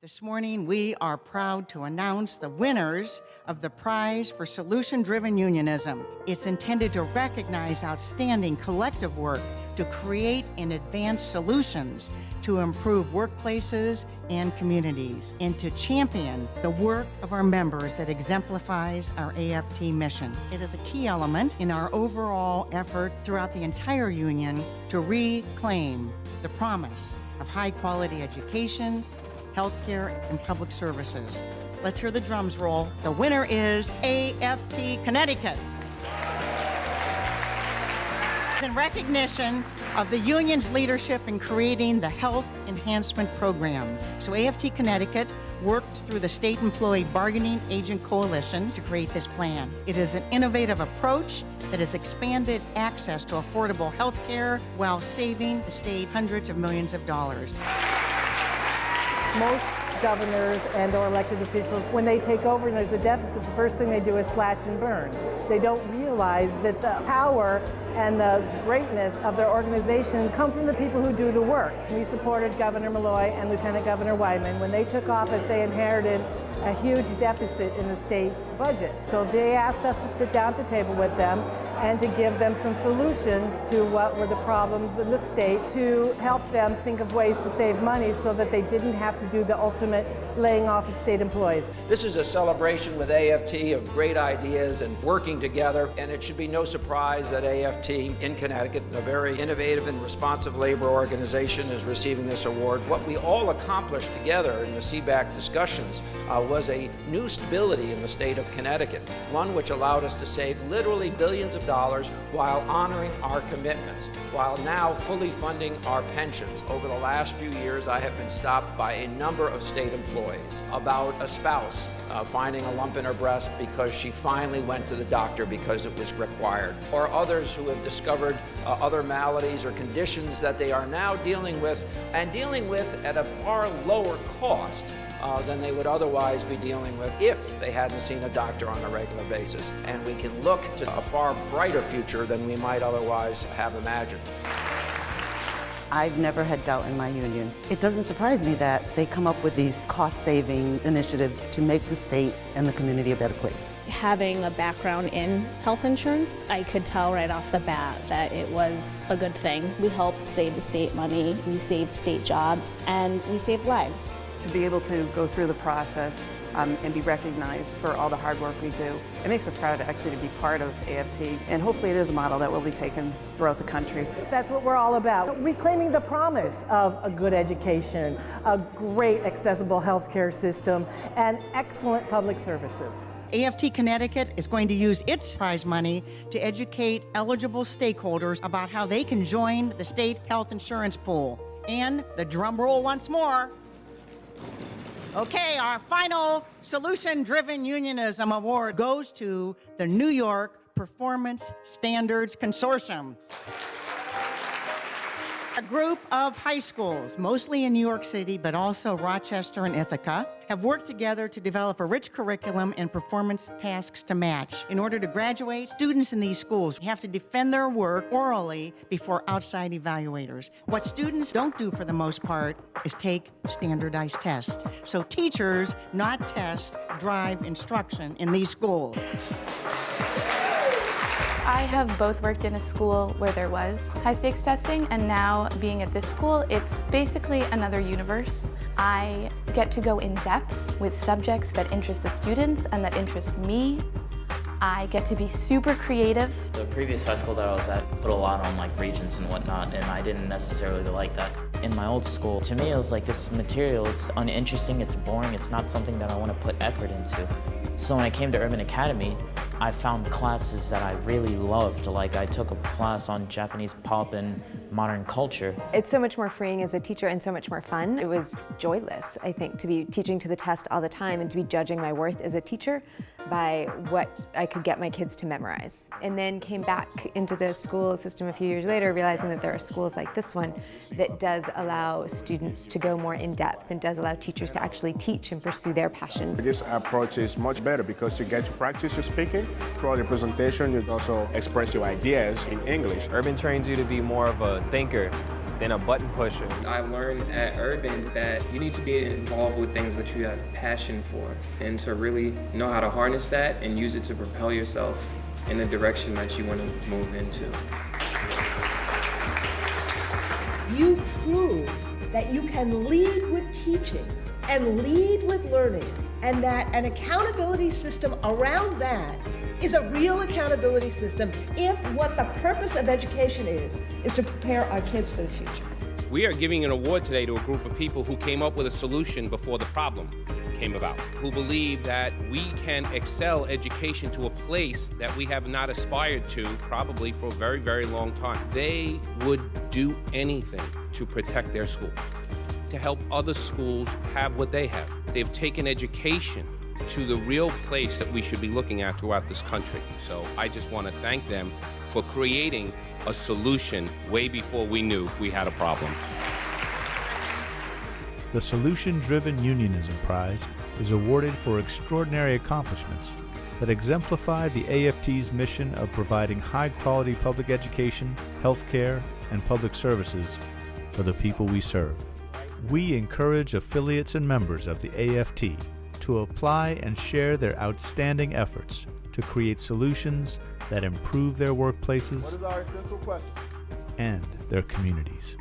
This morning, we are proud to announce the winners of the Prize for Solution-Driven Unionism. It's intended to recognize outstanding collective work to create and advance solutions to improve workplaces and communities, and to champion the work of our members that exemplifies our AFT mission. It is a key element in our overall effort throughout the entire union to reclaim the promise of high-quality education, healthcare, and public services. Let's hear the drums roll. The winner is AFT Connecticut. In recognition of the union's leadership in creating the Health Enhancement Program. So AFT Connecticut worked through the State Employee Bargaining Agent Coalition to create this plan. It is an innovative approach that has expanded access to affordable health care while saving the state hundreds of millions of dollars. Most governors and or elected officials, when they take over and there's a deficit, the first thing they do is slash and burn. They don't realize that the power and the greatness of their organization come from the people who do the work. We supported Governor Malloy and Lieutenant Governor Wyman. When they took office, they inherited a huge deficit in the state budget. So they asked us to sit down at the table with them and to give them some solutions to what were the problems in the state, to help them think of ways to save money so that they didn't have to do the ultimate laying off of state employees. This is a celebration with AFT of great ideas and working together, and it should be no surprise that AFT in Connecticut, a very innovative and responsive labor organization, is receiving this award. What we all accomplished together in the CBAC discussions was a new stability in the state of Connecticut, one which allowed us to save literally billions of dollars while honoring our commitments, while now fully funding our pensions. Over the last few years, I have been stopped by a number of state employees about a spouse finding a lump in her breast because she finally went to the doctor because it was required, or others who have discovered other maladies or conditions that they are now dealing with, and dealing with at a far lower cost than they would otherwise be dealing with if they hadn't seen a doctor on a regular basis. And we can look to a far brighter future than we might otherwise have imagined. I've never had doubt in my union. It doesn't surprise me that they come up with these cost-saving initiatives to make the state and the community a better place. Having a background in health insurance, I could tell right off the bat that it was a good thing. We helped save the state money, we saved state jobs, and we saved lives. To be able to go through the process and be recognized for all the hard work we do, it makes us proud actually to be part of AFT, and hopefully it is a model that will be taken throughout the country. That's what we're all about. Reclaiming the promise of a good education, a great accessible healthcare system, and excellent public services. AFT Connecticut is going to use its prize money to educate eligible stakeholders about how they can join the state health insurance pool. And the drum roll once more. Okay, our final Solution-Driven Unionism Award goes to the New York Performance Standards Consortium. A group of high schools, mostly in New York City, but also Rochester and Ithaca, have worked together to develop a rich curriculum and performance tasks to match. In order to graduate, students in these schools have to defend their work orally before outside evaluators. What students don't do for the most part is take standardized tests. So teachers, not tests, drive instruction in these schools. I have both worked in a school where there was high-stakes testing, and now being at this school, it's basically another universe. I get to go in depth with subjects that interest the students and that interest me. I get to be super creative. The previous high school that I was at put a lot on like regents and whatnot, and I didn't necessarily like that. In my old school, to me it was like this material, it's uninteresting, it's boring, it's not something that I want to put effort into. So when I came to Urban Academy, I found classes that I really loved. Like I took a class on Japanese pop and modern culture. It's so much more freeing as a teacher and so much more fun. It was joyless, I think, to be teaching to the test all the time and to be judging my worth as a teacher by what I could get my kids to memorize. And then came back into the school system a few years later, realizing that there are schools like this one that does allow students to go more in depth and does allow teachers to actually teach and pursue their passion. This approach is much better because you get to practice your speaking. Throughout your presentation, you also express your ideas in English. Urban trains you to be more of a thinker than a button pusher. I learned at Urban that you need to be involved with things that you have passion for and to really know how to harness that and use it to propel yourself in the direction that you want to move into. You prove that you can lead with teaching and lead with learning, and that an accountability system around that is a real accountability system if what the purpose of education is to prepare our kids for the future. We are giving an award today to a group of people who came up with a solution before the problem came about, who believe that we can excel education to a place that we have not aspired to probably for a very, very long time. They would do anything to protect their school, to help other schools have what they have. They've taken education to the real place that we should be looking at throughout this country. So I just want to thank them for creating a solution way before we knew we had a problem. The Solution-Driven Unionism Prize is awarded for extraordinary accomplishments that exemplify the AFT's mission of providing high-quality public education, healthcare, and public services for the people we serve. We encourage affiliates and members of the AFT to apply and share their outstanding efforts to create solutions that improve their workplaces What is our essential question? and their communities.